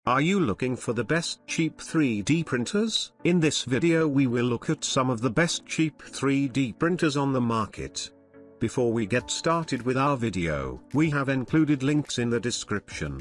Are you looking for the best cheap 3D printers? In this video we will look at some of the best cheap 3D printers on the market. Before we get started with our video, we have included links in the description.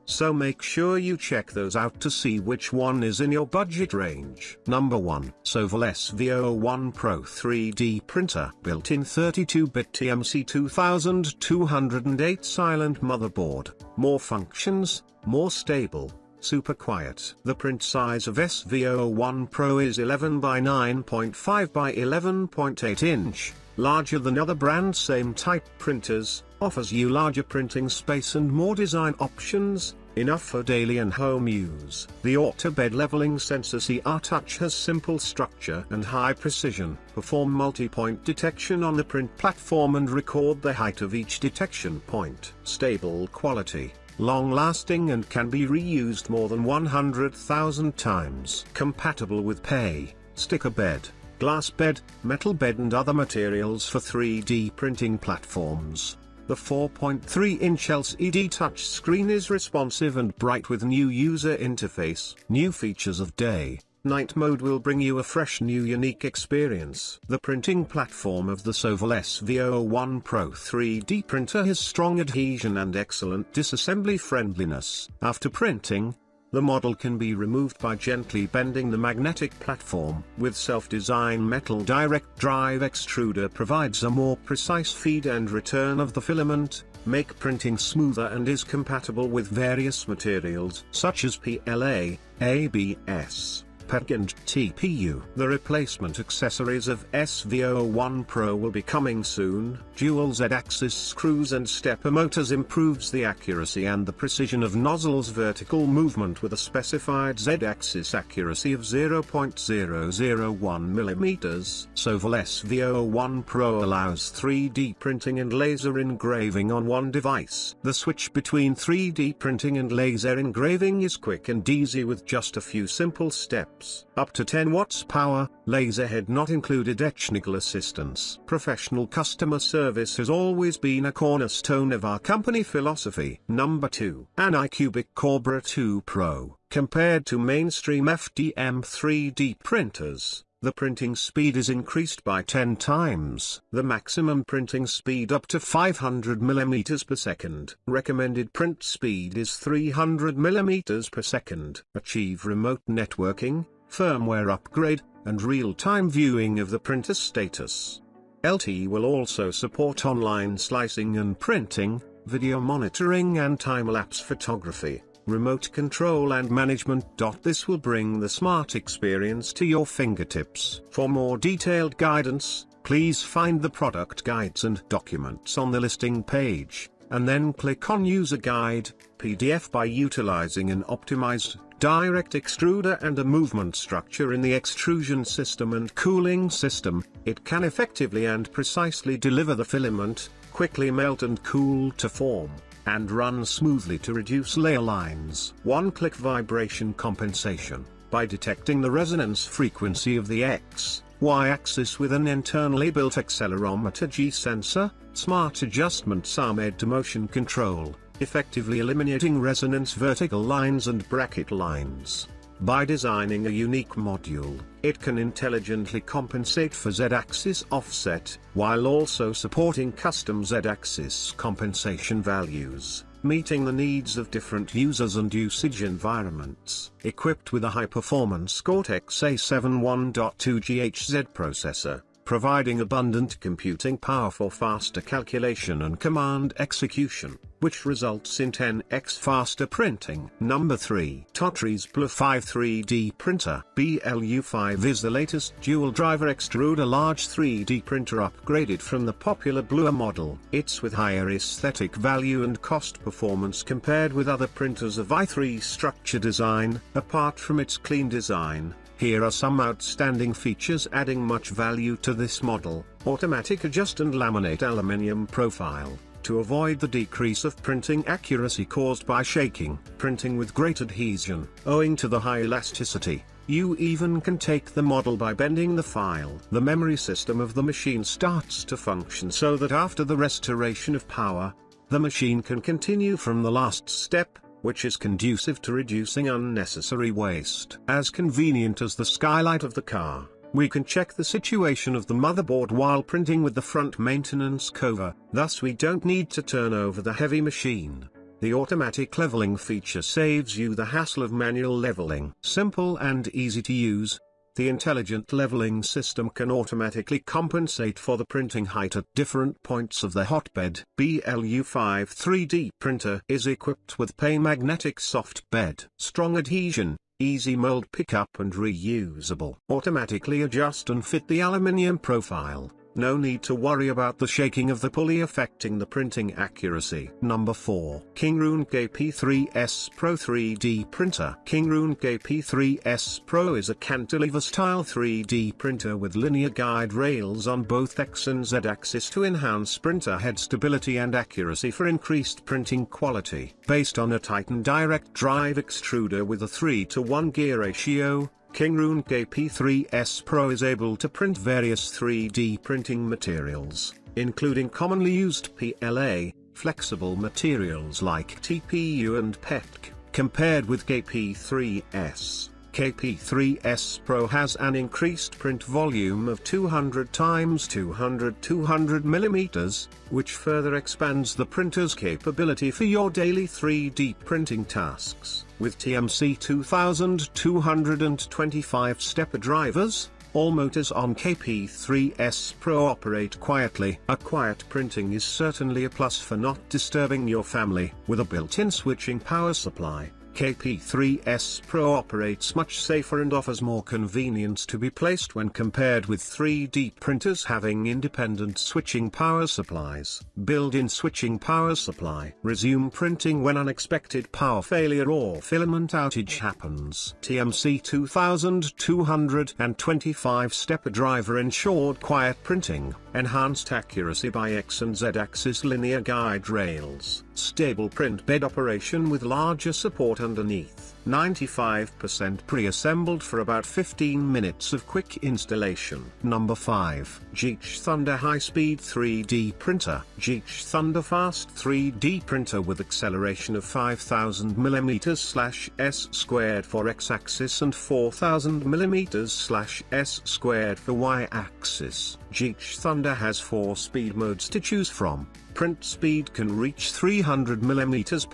So make sure you check those out to see which one is in your budget range. Number 1. Soval SV01 Pro 3D Printer. Built-in 32-bit TMC 2208 silent motherboard. More functions, more stable, super quiet. The print size of SV01 Pro is 11 by 9.5 by 11.8 inch, larger than other brands' same type printers, offers you larger printing space and more design options, enough for daily and home use. The auto bed leveling sensor CR Touch has simple structure and high precision. Perform multi-point detection on the print platform and record the height of each detection point. Stable quality, long-lasting and can be reused more than 100,000 times. Compatible with PE, sticker bed, glass bed, metal bed and other materials for 3D printing platforms. The 4.3-inch LCD touchscreen is responsive and bright with new user interface. New features of day, night mode will bring you a fresh new unique experience. The printing platform of the Soval SV01 Pro 3D printer has strong adhesion and excellent disassembly friendliness. After printing, the model can be removed by gently bending the magnetic platform. With self-design metal direct drive extruder provides a more precise feed and return of the filament, make printing smoother and is compatible with various materials such as PLA, ABS, PEG and TPU. The replacement accessories of SV01 Pro will be coming soon. Dual Z-axis screws and stepper motors improves the accuracy and the precision of nozzles. Vertical movement with a specified Z-axis accuracy of 0.001 mm. Soval SV01 Pro allows 3D printing and laser engraving on one device. The switch between 3D printing and laser engraving is quick and easy with just a few simple steps. Up to 10 watts power, laser head not included. Technical assistance. Professional customer service has always been a cornerstone of our company philosophy. Number 2. Aliexpress Cobra 2 Pro. Compared to mainstream FDM 3D printers, the printing speed is increased by 10 times. The maximum printing speed up to 500 mm per second. Recommended print speed is 300 mm per second. Achieve remote networking, firmware upgrade, and real-time viewing of the printer status. LT will also support online slicing and printing, video monitoring and time-lapse photography, remote control and management. This will bring the smart experience to your fingertips. For more detailed guidance, please find the product guides and documents on the listing page, and then click on User Guide, PDF. By utilizing an optimized direct extruder and a movement structure in the extrusion system and cooling system, it can effectively and precisely deliver the filament, quickly melt and cool to form, and run smoothly to reduce layer lines. One-click vibration compensation. By detecting the resonance frequency of the X, Y axis with an internally built accelerometer G sensor, smart adjustments are made to motion control, effectively eliminating resonance vertical lines and bracket lines. By designing a unique module, it can intelligently compensate for Z-axis offset, while also supporting custom Z-axis compensation values, meeting the needs of different users and usage environments. Equipped with a high-performance Cortex A7 1.2 GHz processor, providing abundant computing power for faster calculation and command execution, which results in 10x faster printing. Number 3. Totris BLU5 3D Printer. BLU5 is the latest dual-driver extruder large 3D printer upgraded from the popular BLU model. It's with higher aesthetic value and cost performance compared with other printers of i3 structure design. Apart from its clean design, here are some outstanding features adding much value to this model. Automatic adjust and laminate aluminium profile, to avoid the decrease of printing accuracy caused by shaking. Printing with great adhesion. Owing to the high elasticity, you even can take the model by bending the file. The memory system of the machine starts to function so that after the restoration of power, the machine can continue from the last step, which is conducive to reducing unnecessary waste. As convenient as the skylight of the car, we can check the situation of the motherboard while printing with the front maintenance cover, thus we don't need to turn over the heavy machine. The automatic leveling feature saves you the hassle of manual leveling. Simple and easy to use, the intelligent leveling system can automatically compensate for the printing height at different points of the hotbed. BLU5 3D printer is equipped with magnetic soft bed, strong adhesion, easy mold pickup and reusable. Automatically adjust and fit the aluminium profile. No need to worry about the shaking of the pulley affecting the printing accuracy. Number 4. Kingroon KP3S Pro 3D Printer. Kingroon KP3S Pro is a cantilever-style 3D printer with linear guide rails on both X and Z axis to enhance printer head stability and accuracy for increased printing quality. Based on a Titan direct drive extruder with a 3:1 gear ratio, Kingroon KP3S Pro is able to print various 3D printing materials, including commonly used PLA, flexible materials like TPU and PETC. Compared with KP3S, KP3S Pro has an increased print volume of 200 x 200 mm, which further expands the printer's capability for your daily 3D printing tasks. With TMC 2225 stepper drivers, all motors on KP3S Pro operate quietly. A quiet printing is certainly a plus for not disturbing your family. With a built-in switching power supply, KP3S Pro operates much safer and offers more convenience to be placed when compared with 3D printers having independent switching power supplies. Built-in switching power supply. Resume printing when unexpected power failure or filament outage happens. TMC 2225 stepper driver ensured quiet printing, enhanced accuracy by X and Z axis linear guide rails. Stable print bed operation with larger support underneath. 95% pre-assembled for about 15 minutes of quick installation. Number 5. Geech Thunder High-Speed 3D Printer. Geech Thunder Fast 3D Printer with acceleration of 5000 mm/s² for X-axis and 4000 mm/s² for Y-axis. Geech Thunder has 4 speed modes to choose from. Print speed can reach 300 mm/s,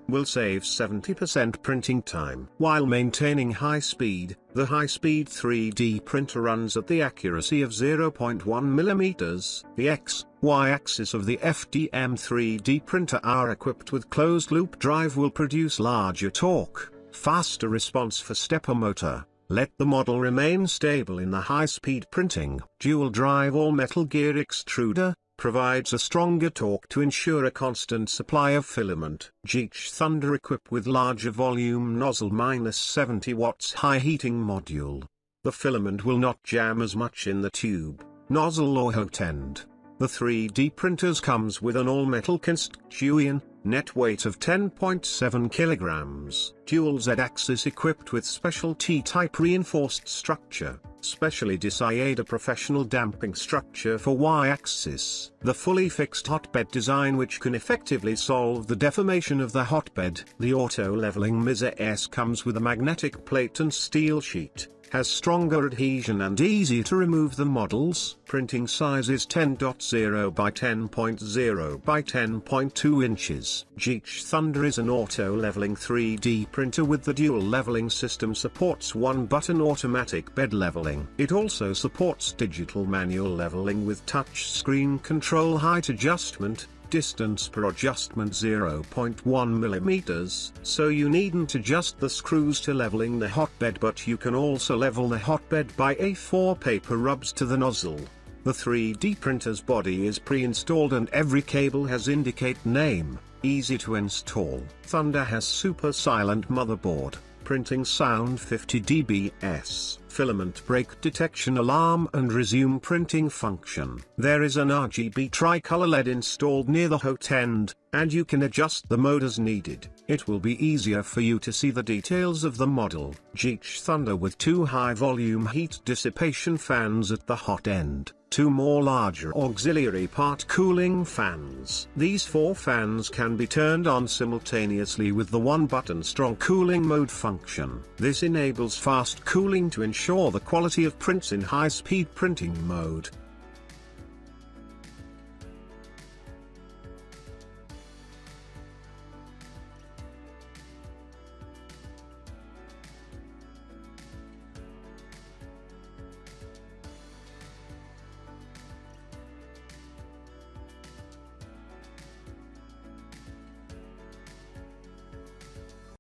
will save 70% printing time. While maintaining high speed, the high-speed 3D printer runs at the accuracy of 0.1 mm. The X, Y axis of the FDM 3D printer are equipped with closed-loop drive will produce larger torque, faster response for stepper motor. Let the model remain stable in the high-speed printing. Dual-drive all-metal gear extruder provides a stronger torque to ensure a constant supply of filament. Geech Thunder equipped with larger volume nozzle -70 watts high heating module. The filament will not jam as much in the tube, nozzle or hot end. The 3D printers comes with an all-metal Constitution, net weight of 10.7 kilograms. Dual Z-axis equipped with special T-type reinforced structure, specially designed a professional damping structure for Y-axis. The fully fixed hotbed design which can effectively solve the deformation of the hotbed. The auto-leveling Miza S comes with a magnetic plate and steel sheet, has stronger adhesion and easy to remove the models. Printing size is 10.0 by 10.0 by 10.2 inches. Geech Thunder is an auto-leveling 3D printer with the dual leveling system, supports one-button automatic bed leveling. It also supports digital manual leveling with touch screen control, height adjustment, distance per adjustment 0.1 mm, so you needn't adjust the screws to leveling the hotbed, but you can also level the hotbed by A4 paper rubs to the nozzle. The 3D printer's body is pre-installed and every cable has indicate name, easy to install. Thunder has super silent motherboard, printing sound 50 dBs, filament break detection alarm and resume printing function. There is an RGB tricolor LED installed near the hot end, and you can adjust the mode as needed. It will be easier for you to see the details of the model. GH Thunder with 2 high volume heat dissipation fans at the hot end, 2 more larger auxiliary part cooling fans. These 4 fans can be turned on simultaneously with the 1-button strong cooling mode function. This enables fast cooling to ensure the quality of prints in high-speed printing mode.